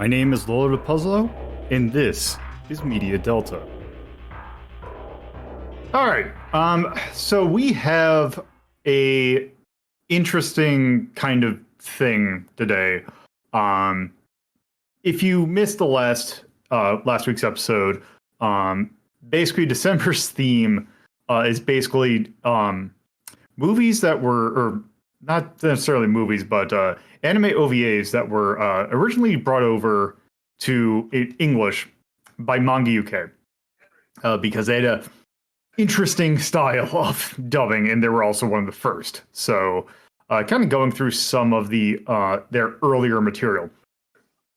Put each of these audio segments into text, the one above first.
My name is Lord Puzzlo, and this is Media Delta. All right, so we have a interesting kind of thing today. If you missed the last week's episode, basically December's theme is basically movies that were, or not necessarily movies, but anime OVAs that were originally brought over to English by Manga UK because they had a interesting style of dubbing, and they were also one of the first. So, kind of going through some of their earlier material,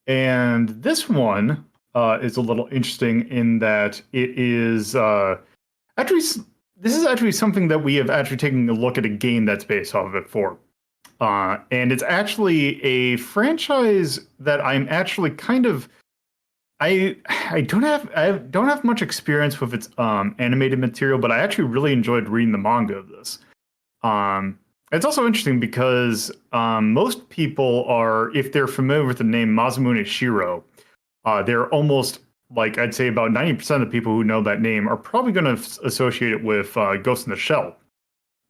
and this one is a little interesting in that it is actually. This is actually something that we have actually taken a look at a game that's based off of it for. And it's actually a franchise that I'm actually kind of I don't have much experience with its animated material, but I actually really enjoyed reading the manga of this. It's also interesting because most people are, if they're familiar with the name Masamune Shiro, they're almost like, I'd say about 90% of the people who know that name are probably going to associate it with Ghost in the Shell.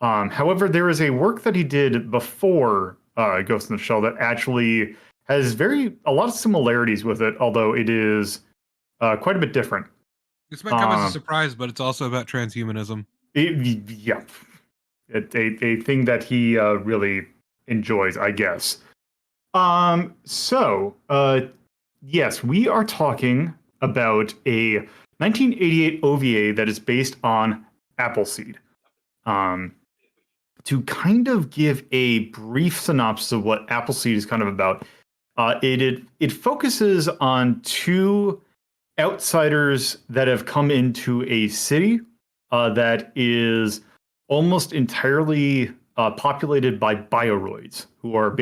However, there is a work that he did before Ghost in the Shell that actually has a lot of similarities with it, although it is quite a bit different. This might come as a surprise, but it's also about transhumanism. Yeah. A thing that he really enjoys, I guess. Yes, we are talking about a 1988 OVA that is based on Appleseed. To kind of give a brief synopsis of what Appleseed is kind of about, it focuses on two outsiders that have come into a city that is almost entirely populated by bioroids, who are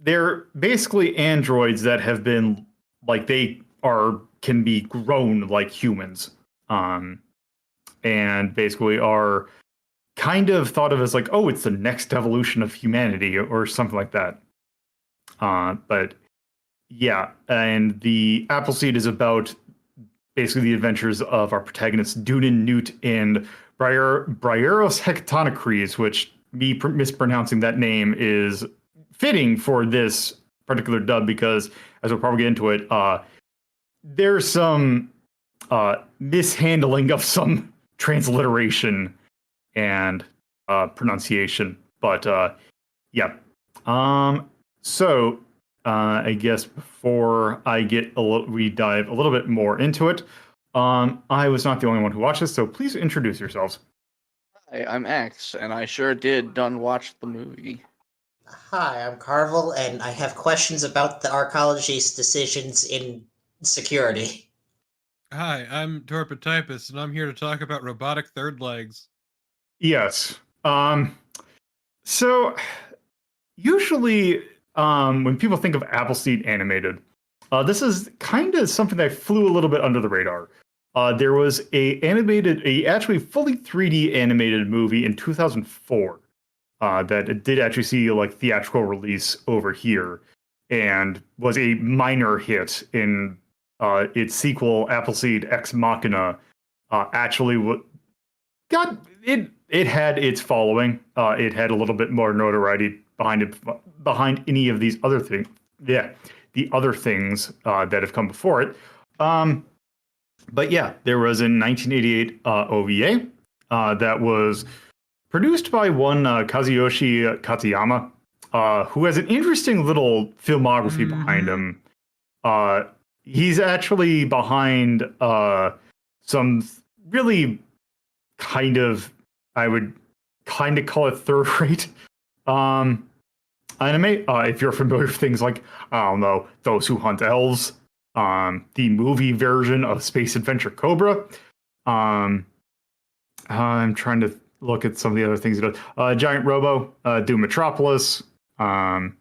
they're basically androids that have been like can be grown like humans, and basically are kind of thought of as like, oh, it's the next evolution of humanity or something like that. But yeah, and the Appleseed is about basically the adventures of our protagonists, Dunan, Newt, and Brieros Hectonocres, which me mispronouncing that name is fitting for this particular dub because, as we'll probably get into it, there's some mishandling of some transliteration and pronunciation, but yeah. So I guess before we dive a little bit more into it, I was not the only one who watched this, so please introduce yourselves. Hi, I'm X, and I sure did done watch the movie. Hi, I'm Carnival, and I have questions about the archaeology's decisions in security. Hi, I'm Torpid and I'm here to talk about robotic third legs. Yes. So usually when people think of Appleseed animated, this is kind of something that flew a little bit under the radar. There was a actually fully 3D animated movie in 2004 that it did actually see like theatrical release over here and was a minor hit in its sequel, Appleseed Ex Machina. Actually got it. It had its following. It had a little bit more notoriety behind any of these other things. Yeah, the other things that have come before it. But yeah, there was a 1988 OVA that was produced by one Kazuyoshi Katayama, who has an interesting little filmography behind him. He's actually behind some really kind of, I would kind of call it third-rate anime. If you're familiar with things like, I don't know, Those Who Hunt Elves, the movie version of Space Adventure Cobra. I'm trying to look at some of the other things he does. Giant Robo, Do Metropolis. Maris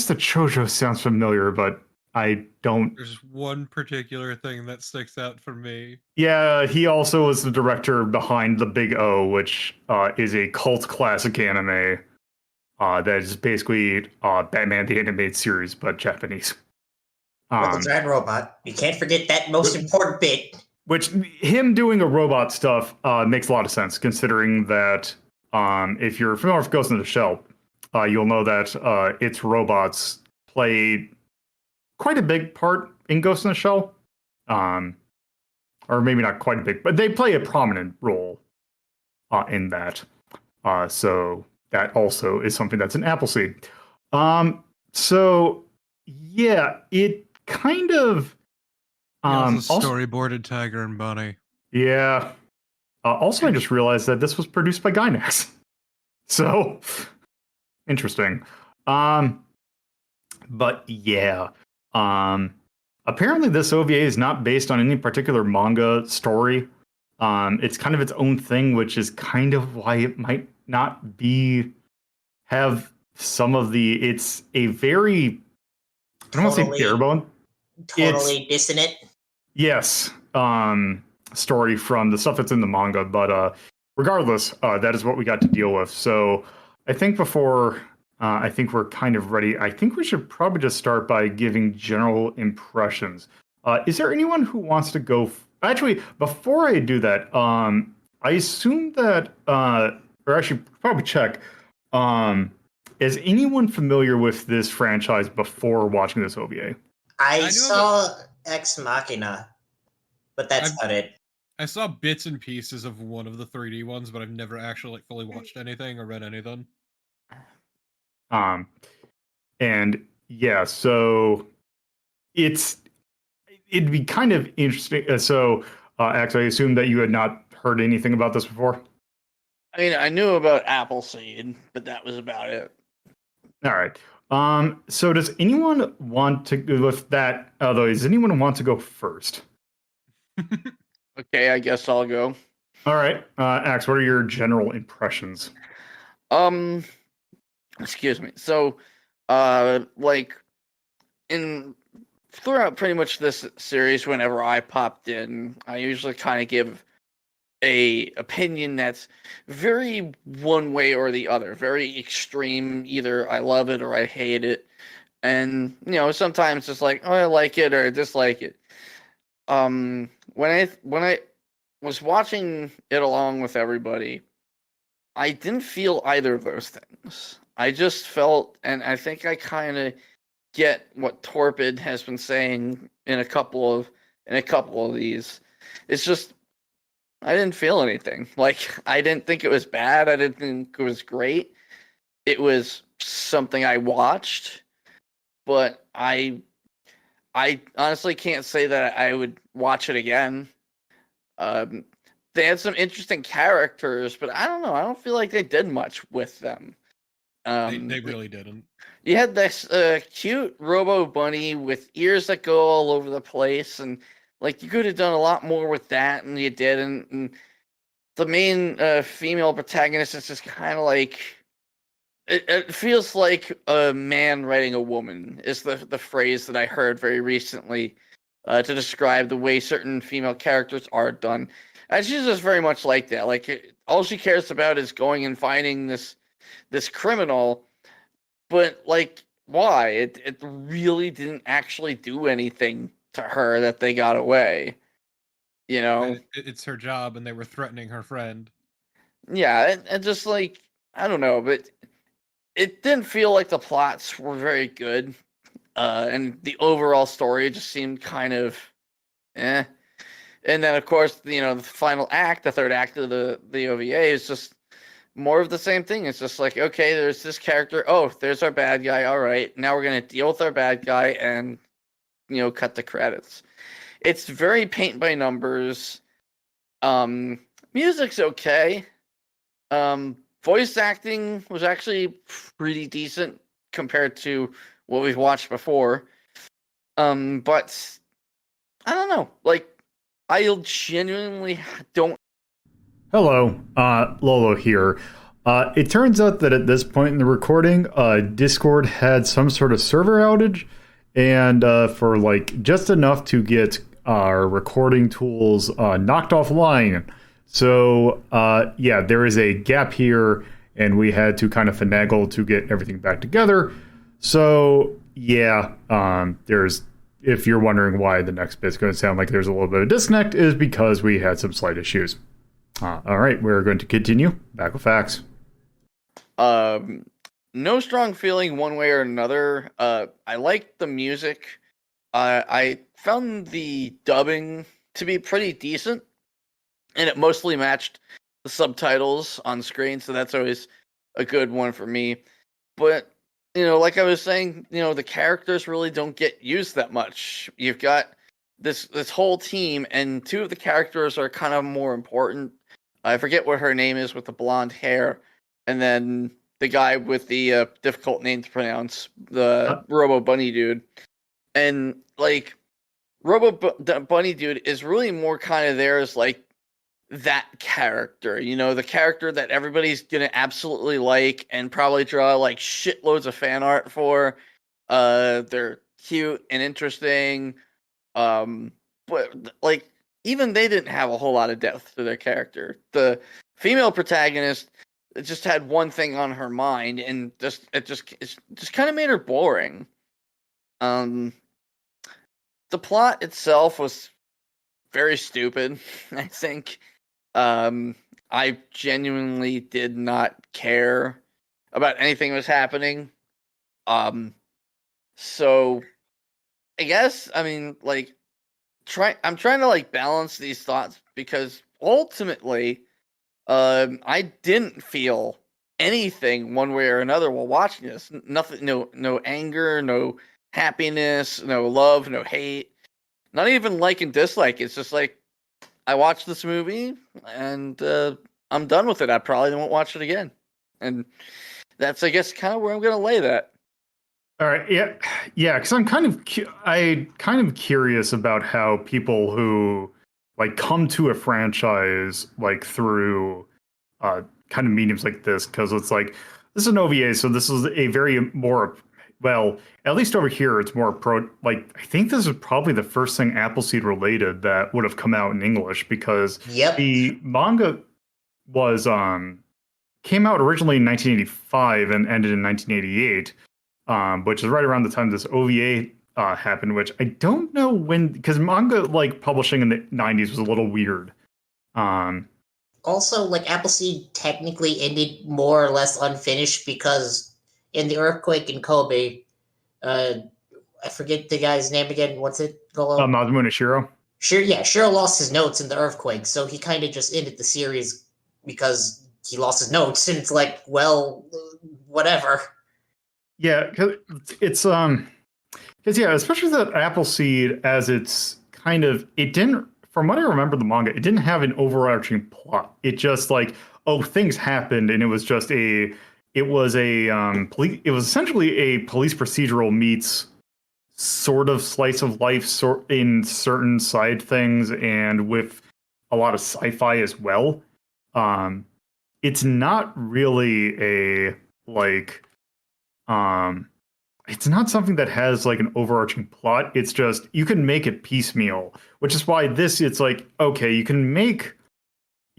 the Chojo sounds familiar, but I don't. There's one particular thing that sticks out for me. Yeah, he also was the director behind The Big O, which is a cult classic anime. That is basically Batman the Animated Series, but Japanese. With the giant robot. You can't forget that most important bit. Which him doing a robot stuff makes a lot of sense, considering that if you're familiar with Ghost in the Shell, you'll know that its robots play quite a big part in Ghost in the Shell. Or maybe not quite a big, but they play a prominent role in that. So that also is something that's in Appleseed. So yeah, it kind of Also storyboarded Tiger and Bunny. yeah. Also, I just realized that this was produced by Gainax. So interesting. But yeah. Apparently this OVA is not based on any particular manga story. It's kind of its own thing, which is kind of why it might not have some of the. It's a very, I don't want to say barebone. Totally dissonant. Yes, story from the stuff that's in the manga, but regardless, that is what we got to deal with. So I think I think we're kind of ready. I think we should probably just start by giving general impressions. Is there anyone who wants to go? Actually, before I do that, I assume that, or actually probably check, is anyone familiar with this franchise before watching this OVA? I saw Ex Machina, but that's about it. I saw bits and pieces of one of the 3D ones, but I've never actually fully watched anything or read anything. And yeah, so it'd be kind of interesting. So, actually, I assume that you had not heard anything about this before. I mean, I knew about Appleseed, but that was about it. All right. So does anyone want to go with that? Although, does anyone want to go first? Okay, I guess I'll go. All right, Axe, what are your general impressions? Excuse me. So, like, throughout pretty much this series, whenever I popped in, I usually kind of give a opinion that's very one way or the other, very extreme. Either I love it or I hate it, and sometimes it's like, oh, I like it or I dislike it. When I was watching it along with everybody, I didn't feel either of those things. I just felt, and I think I kind of get what Torpid has been saying in a couple of these. It's just I didn't feel anything. Like, I didn't think it was bad. I didn't think it was great. It was something I watched, but I honestly can't say that I would watch it again. They had some interesting characters, but I don't know. I don't feel like they did much with them. They really didn't. You had this cute Robo Bunny with ears that go all over the place, and like you could have done a lot more with that, and you didn't. And the main female protagonist is just kind of like it feels like a man writing a woman is the phrase that I heard very recently to describe the way certain female characters are done. And she's just very much like that. Like, all she cares about is going and finding this criminal, but like, why? It really didn't actually do anything to her that they got away. It's her job, and they were threatening her friend. Yeah, and just like, I don't know, but it didn't feel like the plots were very good, and the overall story just seemed kind of eh. And then, of course, the final act, the third act of the OVA is just more of the same thing. It's just like, okay, there's this character. Oh, there's our bad guy. All right, now we're going to deal with our bad guy and, cut the credits. It's very paint by numbers. Music's okay. Voice acting was actually pretty decent compared to what we've watched before. But I don't know. Like, I genuinely don't. Hello, Lolo here. It turns out that at this point in the recording, Discord had some sort of server outage, and for like just enough to get our recording tools knocked offline. So yeah, there is a gap here, and we had to kind of finagle to get everything back together. So yeah, there's, if you're wondering why the next bit's going to sound like there's a little bit of disconnect, is because we had some slight issues. All right, we're going to continue. Back with facts. No strong feeling one way or another. I liked the music. I found the dubbing to be pretty decent, and it mostly matched the subtitles on screen, so that's always a good one for me. But, like I was saying, the characters really don't get used that much. You've got this whole team, and two of the characters are kind of more important. I forget what her name is with the blonde hair, and then the guy with the difficult name to pronounce, the Robo Bunny dude. And, like, Bunny dude is really more kind of there as, like, that character, the character that everybody's gonna absolutely like and probably draw, like, shitloads of fan art for. They're cute and interesting. But, like, even they didn't have a whole lot of depth to their character. The female protagonist just had one thing on her mind, and it just kind of made her boring. The plot itself was very stupid, I think. I genuinely did not care about anything that was happening. So I guess, like, I'm trying to, like, balance these thoughts, because ultimately, I didn't feel anything one way or another while watching this. Nothing, no anger, no happiness, no love, no hate, not even like and dislike. It's just like, I watched this movie and I'm done with it. I probably won't watch it again. And that's, I guess, kind of where I'm going to lay that. All right, yeah, because I'm kind of curious about how people who, like, come to a franchise, like, through kind of mediums like this, because it's like, this is an OVA, so this is a very more, well, at least over here, it's more like, I think this is probably the first thing Appleseed related that would have come out in English, because the manga was came out originally in 1985 and ended in 1988. Which is right around the time this OVA happened, which I don't know when, because manga, like, publishing in the 90s was a little weird. Also, like, Appleseed technically ended more or less unfinished, because in the earthquake in Kobe, I forget the guy's name again. What's it called? Masamune Shiro. Shiro lost his notes in the earthquake, so he kind of just ended the series because he lost his notes, and it's like, well, whatever. Yeah, because it's especially that Appleseed, as it's kind of, it didn't, from what I remember the manga, it didn't have an overarching plot. It just, like, things happened, and it was just it was essentially a police procedural meets sort of slice of life in certain side things, and with a lot of sci-fi as well. It's not really a, like, it's not something that has, like, an overarching plot. It's just, you can make it piecemeal, which is why it's like, okay, you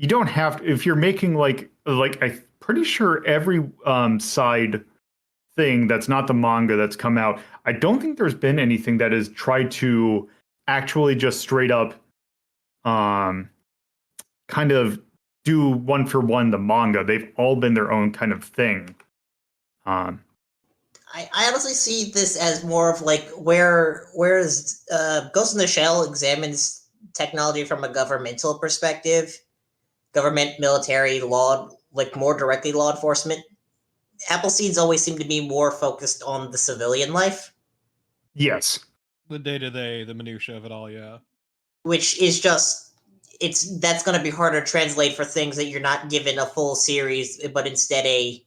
don't have to, if you're making, like I'm pretty sure every side thing that's not the manga that's come out, I don't think there's been anything that has tried to actually just straight up kind of do one for one the manga. They've all been their own kind of thing. I honestly see this as more of, like, whereas Ghost in the Shell examines technology from a governmental perspective, government, military, law, like, more directly law enforcement. Appleseeds always seem to be more focused on the civilian life. Yes. The day-to-day, the minutia of it all, yeah. Which is just, that's going to be harder to translate for things that you're not given a full series, but instead a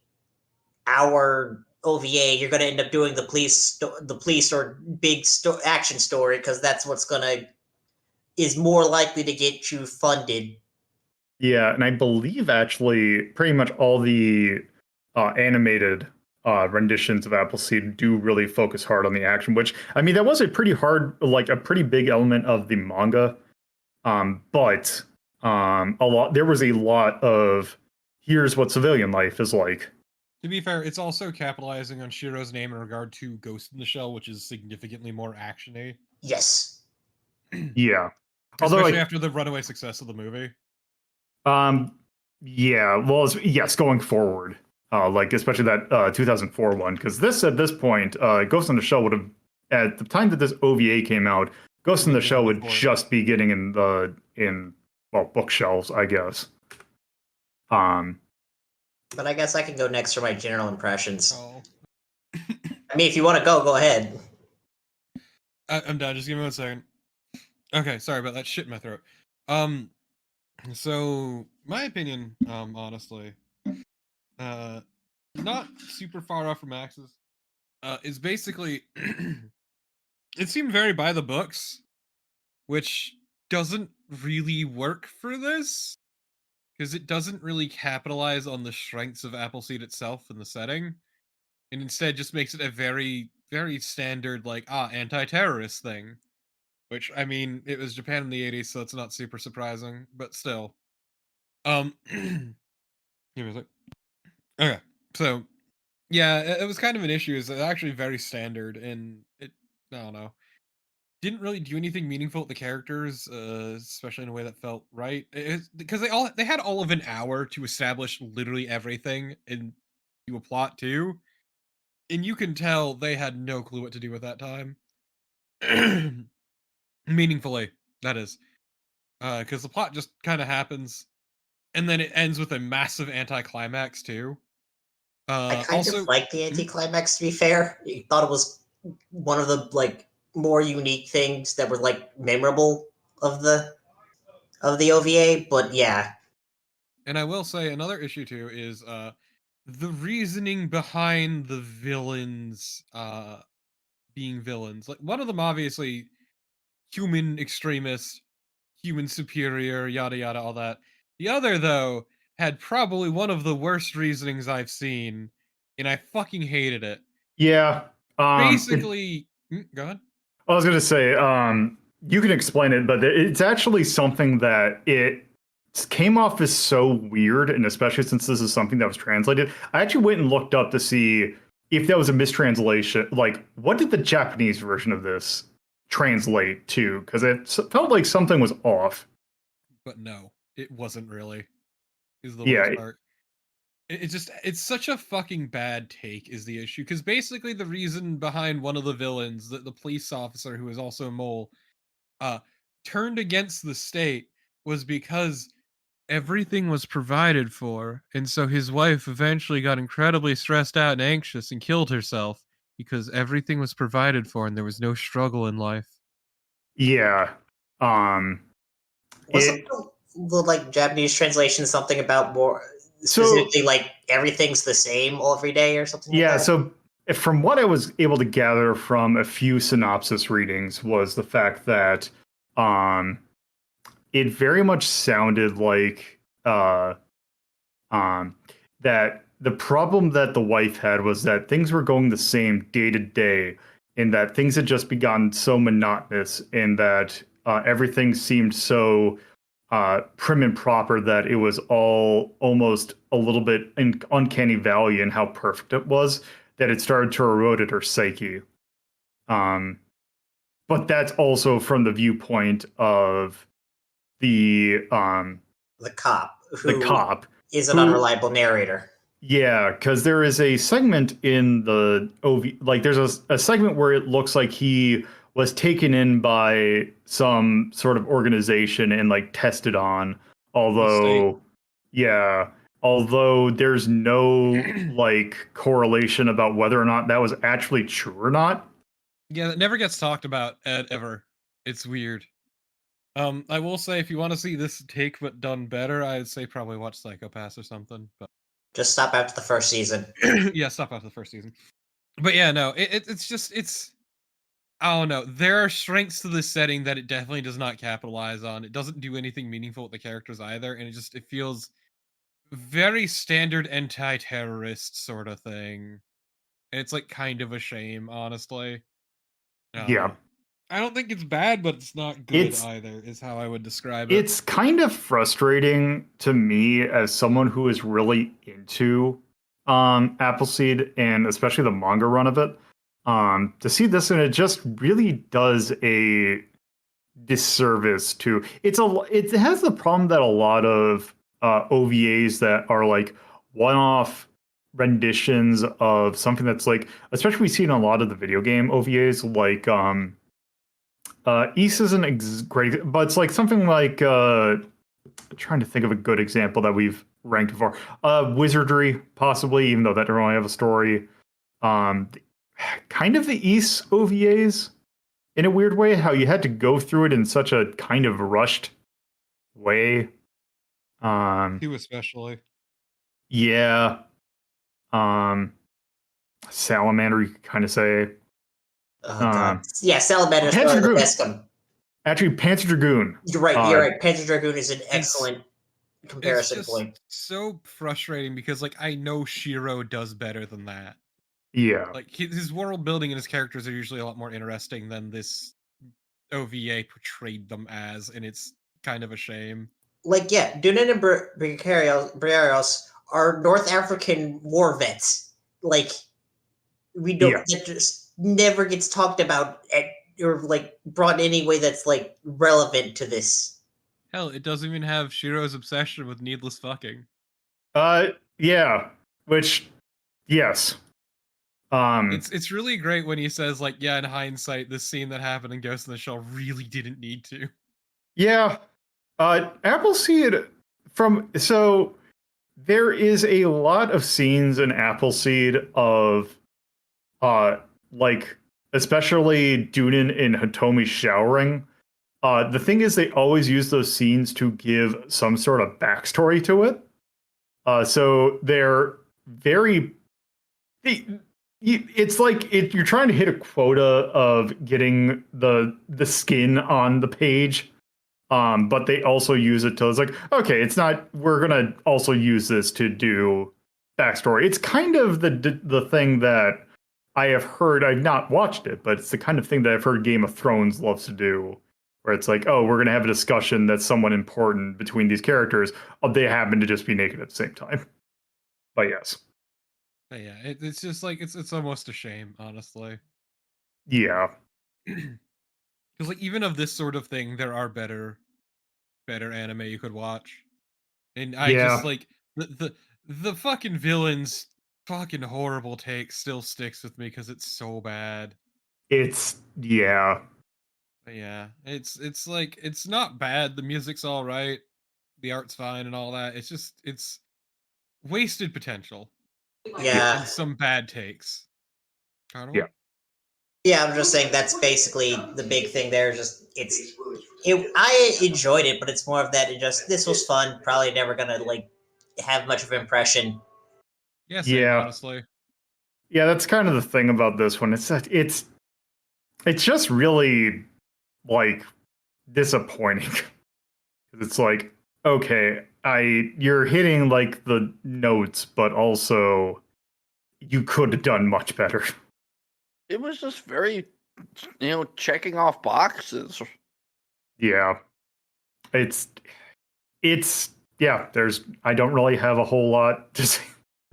hour OVA. You're going to end up doing the police or big action story, because that's what's is more likely to get you funded. Yeah, and I believe actually pretty much all the animated renditions of Appleseed do really focus hard on the action, which, I mean, that was a pretty big element of the manga. But there was a lot of here's what civilian life is like. To be fair, it's also capitalizing on Shiro's name in regard to Ghost in the Shell, which is significantly more actiony. Yes. Yeah. Although, Especially like, after the runaway success of the movie. yeah, well, yes, going forward, like especially that 2004 one, because this at this point, Ghost in the Shell would have at the time that this OVA came out, Ghost in the Shell would just be getting in bookshelves, I guess. But I guess I can go next for my general impressions. Oh. I mean, if you want to go ahead. I'm done. Just give me 1 second. Okay, sorry about that shit in my throat. So my opinion, honestly, not super far off from Max's, is basically it seemed very by the books, which doesn't really work for this because it doesn't really capitalize on the strengths of Appleseed itself in the setting, and instead just makes it a very, very standard anti-terrorist thing. Which, I mean, it was Japan in the 80s, so it's not super surprising, but still. Give me a sec. Okay, so yeah, it was kind of an issue. It's actually very standard, and it, I don't know, didn't really do anything meaningful with the characters, especially in a way that felt right. Because they had all of an hour to establish literally everything and do a plot too, and you can tell they had no clue what to do with that time. Meaningfully, that is, because the plot just kind of happens, and then it ends with a massive anticlimax too. I kind Also, of like the anticlimax, to be fair. I thought it was one of the more unique things that were memorable of the OVA, but yeah. and I will say another issue too is the reasoning behind the villains being villains. Like one of them obviously human extremist, human superior, yada yada, all that. The other though had probably one of the worst reasonings I've seen, and I fucking hated it. Yeah. Basically, go ahead. I was gonna say, you can explain it, but it's actually something that it came off as so weird, and especially since this is something that was translated. I actually went and looked up to see if that was a mistranslation. Like, what did the Japanese version of this translate to? Because it felt like something was off. But no, it wasn't really. Is the Yeah. worst part. It's such a fucking bad take is the issue, because basically the reason behind one of the villains, the police officer who is also a mole, turned against the state was because everything was provided for, and so his wife eventually got incredibly stressed out and anxious and killed herself because everything was provided for and there was no struggle in life. Yeah. Wasn't the Japanese translation something about more specifically everything's the same every day or something like that? So from what I was able to gather from a few synopsis readings was the fact that it very much sounded like that the problem that the wife had was that things were going the same day to day, and that things had just begun so monotonous, and that everything seemed so prim and proper that it was all almost a little bit in uncanny valley in how perfect it was, that it started to erode at her psyche. But that's also from the viewpoint of the cop who is an who, unreliable narrator. Yeah, because there is a segment in the OV, there's a segment where it looks like he was taken in by some sort of organization and tested on. Although there's no correlation about whether or not that was actually true or not. Yeah, that never gets talked about ever. It's weird. I will say, if you want to see this take but done better, I'd say probably watch Psycho-Pass or something. But just stop after the first season. Yeah, stop after the first season. But yeah, no, it's I don't know. There are strengths to this setting that it definitely does not capitalize on. It doesn't do anything meaningful with the characters either, and it feels very standard anti-terrorist sort of thing. And it's kind of a shame, honestly. Yeah. I don't think it's bad, but it's not good It's- either, is how I would describe it. It's kind of frustrating to me as someone who is really into Appleseed and especially the manga run of it. To see this, and it just really does a disservice to it has the problem that a lot of OVAs that are like one-off renditions of something that's like, especially we see in a lot of the video game OVAs, like East isn't great, but it's like something like trying to think of a good example that we've ranked before. Wizardry, possibly, even though that don't really have a story. Kind of the East OVAs in a weird way, how you had to go through it in such a kind of rushed way. You especially. Yeah. Salamander, you could kind of say. Oh god. Yeah, Salamander's Panzer one of the Dragoon. best one. Actually, Panzer Dragoon. You're right, you're right. Panzer Dragoon is an excellent It's comparison just point. so frustrating because, like, I know Shiro does better than that. Yeah. Like, his world building and his characters are usually a lot more interesting than this OVA portrayed them as, and it's kind of a shame. Like, yeah, Dunan and Briareos are North African war vets. Like, we don't, Yeah. that just never gets talked about or, like, brought in any way that's, like, relevant to this. Hell, it doesn't even have Shiro's obsession with needless fucking. Yeah. Which, yes. It's really great when he says, like, yeah, in hindsight, this scene that happened in Ghost in the Shell really didn't need to. Yeah. Appleseed so there is a lot of scenes in Appleseed of like especially Dunin and Hitomi showering. The thing is they always use those scenes to give some sort of backstory to it. So they're very it's like you're trying to hit a quota of getting the skin on the page. But they also use it to, it's like, okay, it's not, we're gonna also use this to do backstory. It's kind of the thing that I have heard, I've not watched it, but it's the kind of thing that I've heard Game of Thrones loves to do, where it's like, oh, we're gonna have a discussion that's somewhat important between these characters. They happen to just be naked at the same time. But yes. But yeah, it's just like, it's almost a shame, honestly. Yeah. Because, like, even of this sort of thing, there are better anime you could watch. And I just, like, the fucking villain's fucking horrible take still sticks with me because it's so bad. Yeah. But yeah, it's like, it's not bad. The music's all right, the art's fine, and all that. It's wasted potential. Yeah. And some bad takes. Carnival? Yeah. Yeah, I'm just saying that's basically the big thing there. I enjoyed it, but it's more of that. This was fun. Probably never gonna like have much of an impression. Yeah, same, Yeah. honestly. Yeah, that's kind of the thing about this one. It's just really like disappointing. It's like, okay, you're hitting like the notes, but also you could have done much better. It was just very, checking off boxes. Yeah. It's yeah, I don't really have a whole lot to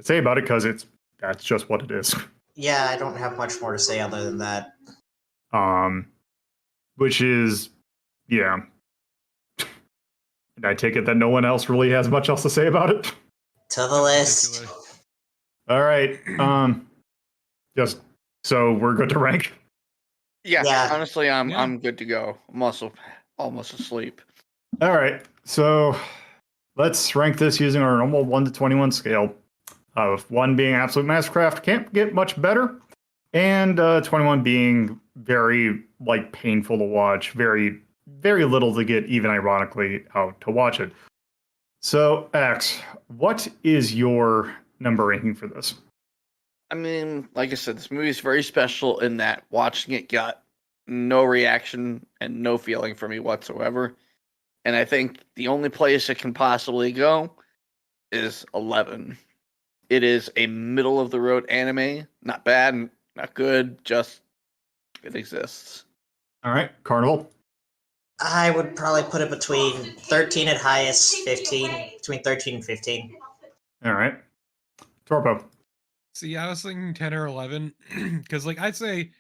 say about it because that's just what it is. Yeah, I don't have much more to say other than that. Which is, yeah. And I take it that no one else really has much else to say about it. To the list. Ridiculous. All right. Just so we're good to rank. Yeah. Honestly, Yeah. I'm good to go. I'm also almost asleep. All right. So let's rank this using our normal 1 to 21 scale. Of 1 being absolute mastercraft, can't get much better, and 21 being very like painful to watch, very very little to get even ironically out to watch it. So X, what is your number ranking for this? I mean, like I said, this movie is very special in that watching it got no reaction and no feeling for me whatsoever. And I think the only place it can possibly go is 11. It is a middle of the road anime. Not bad, not good, just it exists. All right, Carnival. I would probably put it between 13 at highest, 15, between 13 and 15. All right, Torpo. See, I was thinking 10 or 11, because like I'd say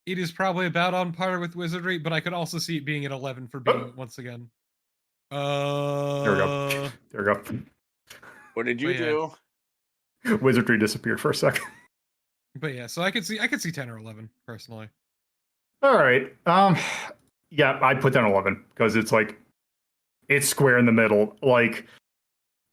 it is probably about on par with Wizardry, but I could also see it being at 11 for being once again. There we go. There we go. What did But you yeah. do? Wizardry disappeared for a second. But yeah, so I could see 10 or 11 personally. All right. Yeah, I'd put down 11 because it's like it's square in the middle. Like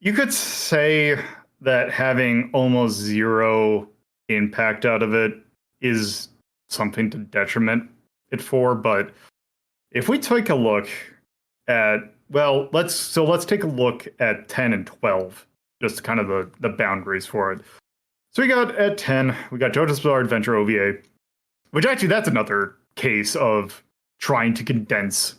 you could say that having almost zero impact out of it is something to detriment it for, but if we take a look at let's take a look at 10 and 12, just kind of the boundaries for it. So we got at 10, we got JoJo's Bizarre Adventure OVA, which actually that's another case of trying to condense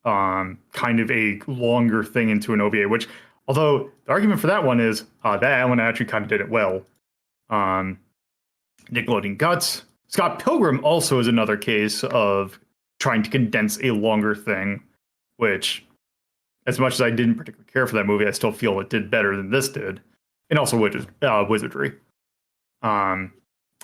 kind of a longer thing into an OVA, which although the argument for that one is that one actually kind of did it well. Nickelodeon Guts. Scott Pilgrim also is another case of trying to condense a longer thing, which as much as I didn't particularly care for that movie, I still feel it did better than this did. And also Wizardry.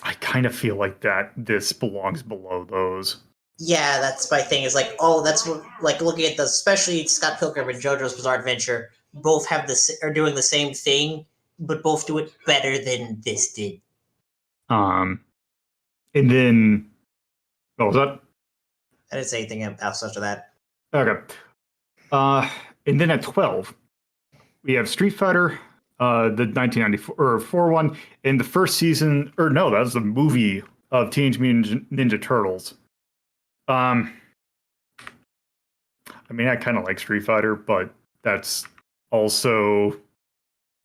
I kind of feel like that this belongs below those. Yeah, that's my thing. Is like, oh, that's what, like looking at the, especially Scott Pilgrim and JoJo's Bizarre Adventure, both have this are doing the same thing, but both do it better than this did. And then what was that? I didn't say anything else after that. Okay. And then at 12, we have Street Fighter, the 1994 one, in the first season, or no, that was the movie of Teenage Mutant Ninja Turtles. I mean, I kind of like Street Fighter, but that's also,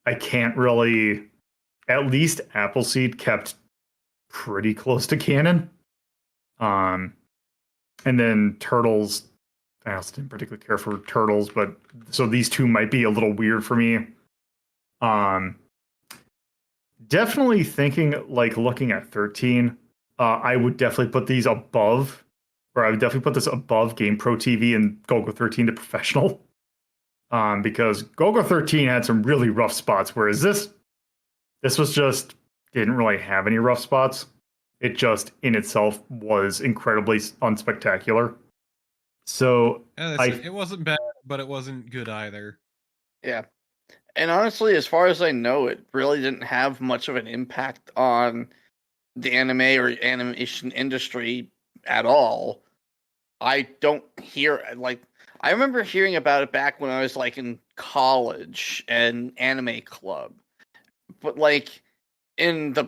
I can't really, at least Appleseed kept pretty close to canon. And then Turtles, I also didn't particularly care for Turtles, but so these two might be a little weird for me. Definitely thinking, like looking at 13, I would definitely put these above, or I would definitely put this above GamePro TV and GoGo 13 to professional. Because GoGo 13 had some really rough spots, whereas this was just, didn't really have any rough spots. It just in itself was incredibly unspectacular. So It wasn't bad, but it wasn't good either. Yeah. And honestly, as far as I know, it really didn't have much of an impact on the anime or animation industry at all. I don't hear, like, I remember hearing about it back when I was like in college and anime club. But like in the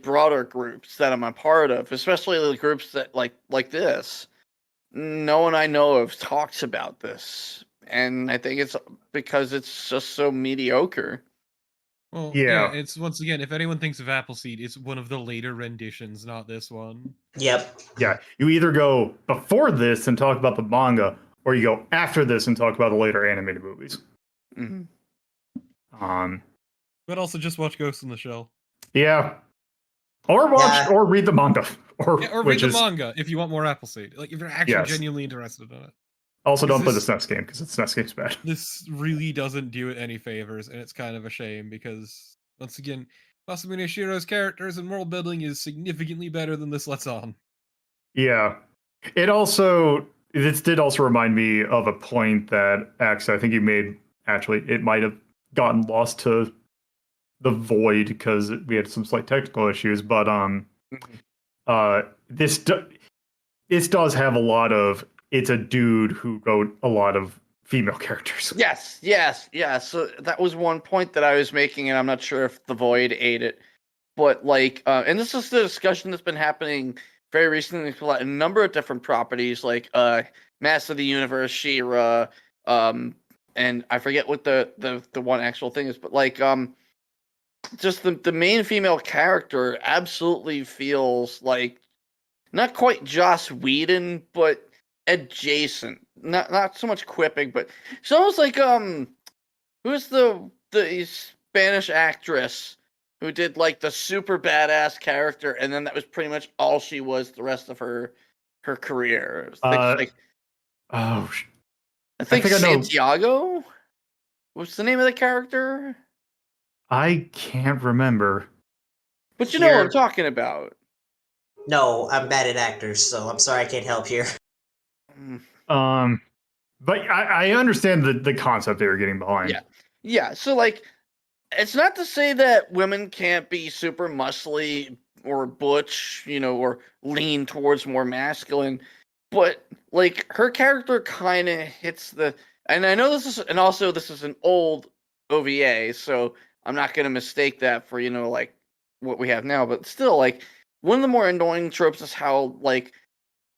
broader groups that I'm a part of, especially the groups that like this, no one I know of talks about this. And I think it's because it's just so mediocre. Well, Yeah. it's once again, if anyone thinks of Appleseed, it's one of the later renditions, not this one. Yep. yeah, you either go before this and talk about the manga, or you go after this and talk about the later animated movies. Mhm. But also just watch Ghost in the Shell. Yeah. Or watch or read the manga. Or read the manga if you want more Appleseed. Like if you're actually genuinely interested in it. Also, don't play the SNES game because the SNES game's bad. This really doesn't do it any favors, and it's kind of a shame because, once again, Masamune Shiro's characters and world building is significantly better than this lets on. Yeah. This did also remind me of a point that actually I think you made. Actually, it might have gotten lost to the void because we had some slight technical issues, but this does have a lot of, it's a dude who wrote a lot of female characters. Yes. So that was one point that I was making, and I'm not sure if the void ate it, but like, and this is the discussion that's been happening very recently for a number of different properties, like Master of the Universe, She-Ra, and I forget what the one actual thing is, but like just the main female character absolutely feels like not quite Joss Whedon, but adjacent. Not so much quipping, but it's almost like who's the Spanish actress who did like the super badass character, and then that was pretty much all she was the rest of her her career? Uh, Like oh, I think I know. Santiago. What's the name of the character? I can't remember. But you know what I'm Here. talking about. No, I'm bad at actors, so I'm sorry I can't help here. Mm, But I understand the concept they were getting behind. Yeah. Yeah. So like, it's not to say that women can't be super muscly or butch, or lean towards more masculine, but like her character kind of hits the. And I know this is an old OVA, so I'm not gonna mistake that for like what we have now. But still, like one of the more annoying tropes is how like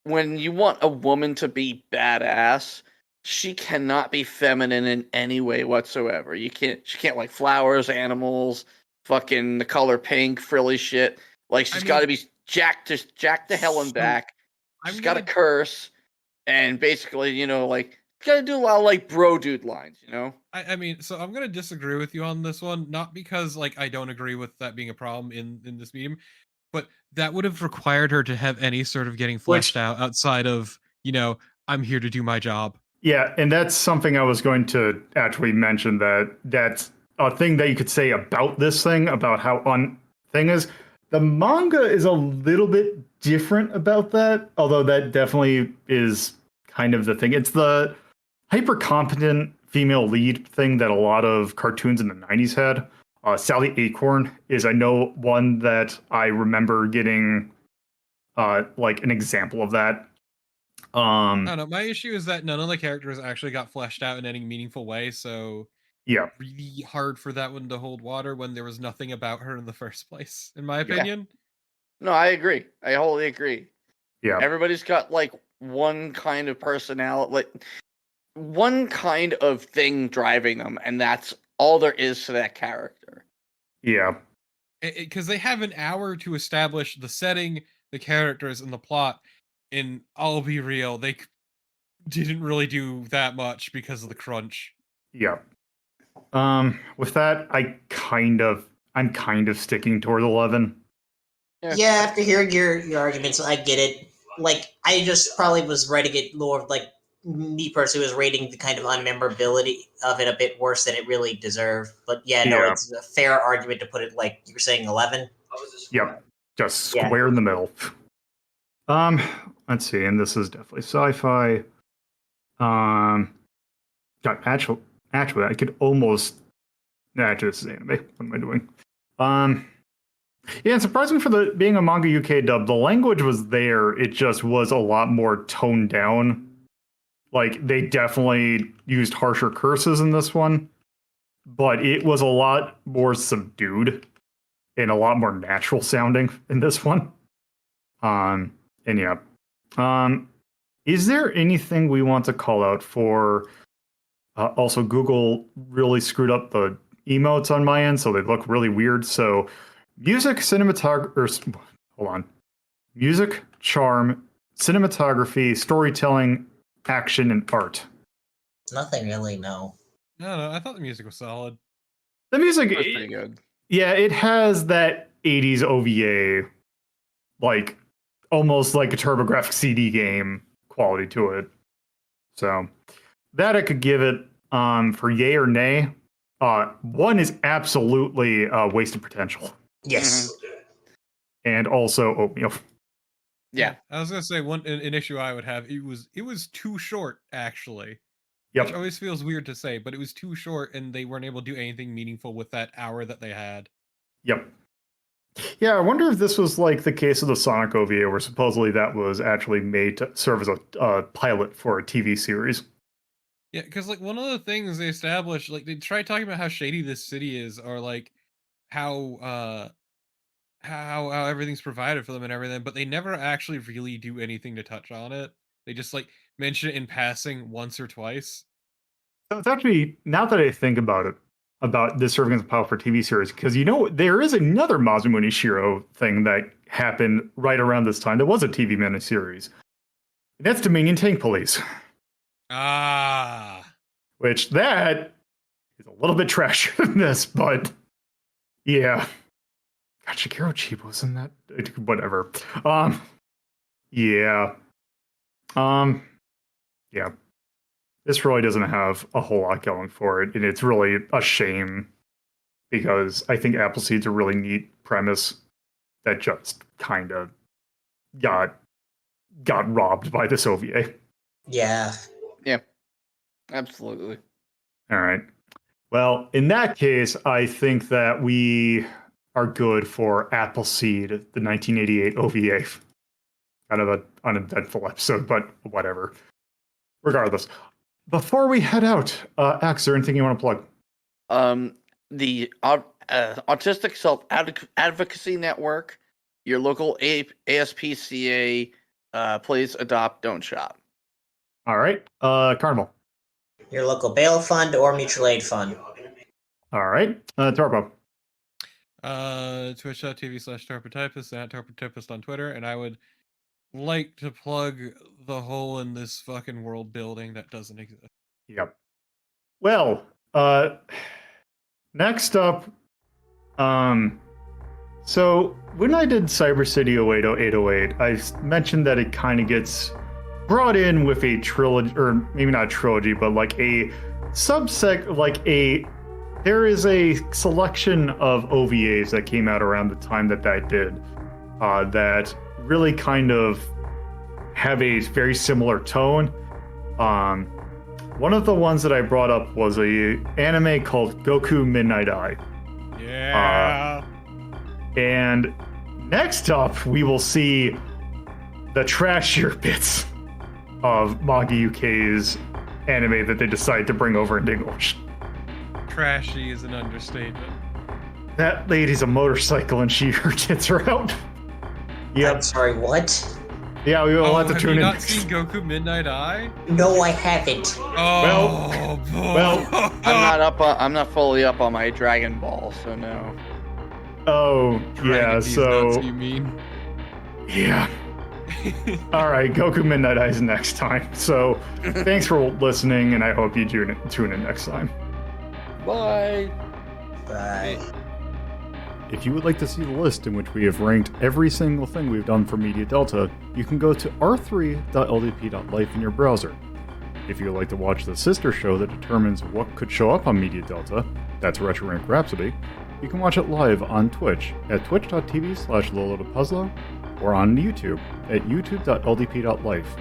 when you want a woman to be badass, she cannot be feminine in any way whatsoever. She can't like flowers, animals, fucking the color pink, frilly shit. Like she's got to be jacked to hell and back. She's got to curse and basically, like got to do a lot of like bro dude lines, I mean, so I'm gonna disagree with you on this one, not because like I don't agree with that being a problem in this medium, but that would have required her to have any sort of getting fleshed out outside of, I'm here to do my job. Yeah, and that's something I was going to actually mention, that's a thing that you could say about this thing, about how thing is. The manga is a little bit different about that, although that definitely is kind of the thing. It's the hyper competent female lead thing that a lot of cartoons in the 90s had. Sally Acorn is, I know, one that I remember getting like an example of that. I don't know. My issue is that none of the characters actually got fleshed out in any meaningful way, so yeah, really hard for that one to hold water when there was nothing about her in the first place, in my opinion. No, I agree. I wholly agree. yeah. Everybody's got like one kind of personality, like one kind of thing driving them, and that's all there is to that character. Yeah. Because they have an hour to establish the setting, the characters, and the plot. And I'll be real, they didn't really do that much because of the crunch. Yeah. With that, I'm kind of sticking toward 11. Yeah, after hearing your arguments, I get it. Like, I just probably was writing it more of, like, me personally was rating the kind of unmemorability of it a bit worse than it really deserved. But yeah, no, Yeah. it's a fair argument to put it, like, you were saying 11? Yep. Just square in the middle. Let's see, and this is definitely sci-fi. God, actually, I could almost. Actually, this is anime. What am I doing? Yeah, and surprisingly for being a manga UK dub, the language was there. It just was a lot more toned down. Like they definitely used harsher curses in this one, but it was a lot more subdued and a lot more natural sounding in this one. And yeah. Is there anything we want to call out for? Also, Google really screwed up the emotes on my end, so they look really weird. So, music, cinematography, hold on. Music, charm, cinematography, storytelling, action, and art. Nothing really, no. No, I thought the music was solid. The music It was pretty good. Yeah, it has that 80s OVA, like almost like a TurboGrafx CD game quality to it. So that I could give it for yay or nay. One is absolutely wasted potential. Yes. And also oatmeal. Yeah. I was gonna say an issue I would have. It was too short actually. Yep. Which always feels weird to say, but it was too short, and they weren't able to do anything meaningful with that hour that they had. Yep. Yeah, I wonder if this was like the case of the Sonic OVA, where supposedly that was actually made to serve as a pilot for a TV series. Yeah, because like one of the things they established, like they tried talking about how shady this city is, or like how everything's provided for them and everything, but they never actually really do anything to touch on it. They just like mention it in passing once or twice. So it's actually, now that I think about it, about this serving as a pilot for TV series, because there is another Masamune Shiro thing that happened right around this time. There was a TV miniseries. That's Dominion Tank Police. Ah. Which that is a little bit trashier than this, but yeah. God, Shigeru Chiba was in that. Whatever. Yeah. Yeah. This really doesn't have a whole lot going for it, and it's really a shame because I think Appleseed's a really neat premise that just kind of got robbed by this OVA. Yeah. Yeah, absolutely. All right. Well, in that case, I think that we are good for Appleseed, the 1988 OVA. Kind of an uneventful episode, but whatever. Regardless. Before we head out, Axe, is there anything you want to plug? The Autistic Self Advocacy Network, your local ASPCA, please adopt, don't shop. All right. Carnival. Your local bail fund or mutual aid fund. All right. Torpo. Twitch.tv/TorpoTypist, at TorpoTypist on Twitter, and I would like to plug the hole in this fucking world building that doesn't exist. Yep. Well, next up, so when I did Cyber City 080808, I mentioned that it kind of gets brought in with a trilogy, or maybe not a trilogy, but like a there is a selection of OVAs that came out around the time that did, that really kind of have a very similar tone. One of the ones that I brought up was a anime called Goku Midnight Eye. Yeah. And next up, we will see the trashier bits of Manga UK's anime that they decide to bring over into English. Trashy is an understatement. That lady's a motorcycle and her tits are out. Yep. I'm sorry, what? Yeah, we will have to tune in. Have you not seen Goku Midnight Eye? No, I haven't. Oh, well, I'm not fully up on my Dragon Ball, so no. Oh, yeah, Nuts, so... you mean? Yeah. All right, Goku Midnight Eyes next time. So, thanks for listening, and I hope you tune in next time. Bye. Bye. If you would like to see the list in which we have ranked every single thing we've done for Media Delta, you can go to r3.ldp.life in your browser. If you would like to watch the sister show that determines what could show up on Media Delta, that's Retro Rank Rhapsody, you can watch it live on Twitch at twitch.tv/LoloThePuzzler or on YouTube at youtube.ldp.life.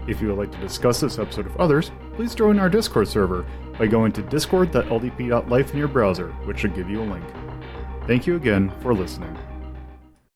If you would like to discuss this episode with others, please join our Discord server by going to discord.ldp.life in your browser, which should give you a link. Thank you again for listening.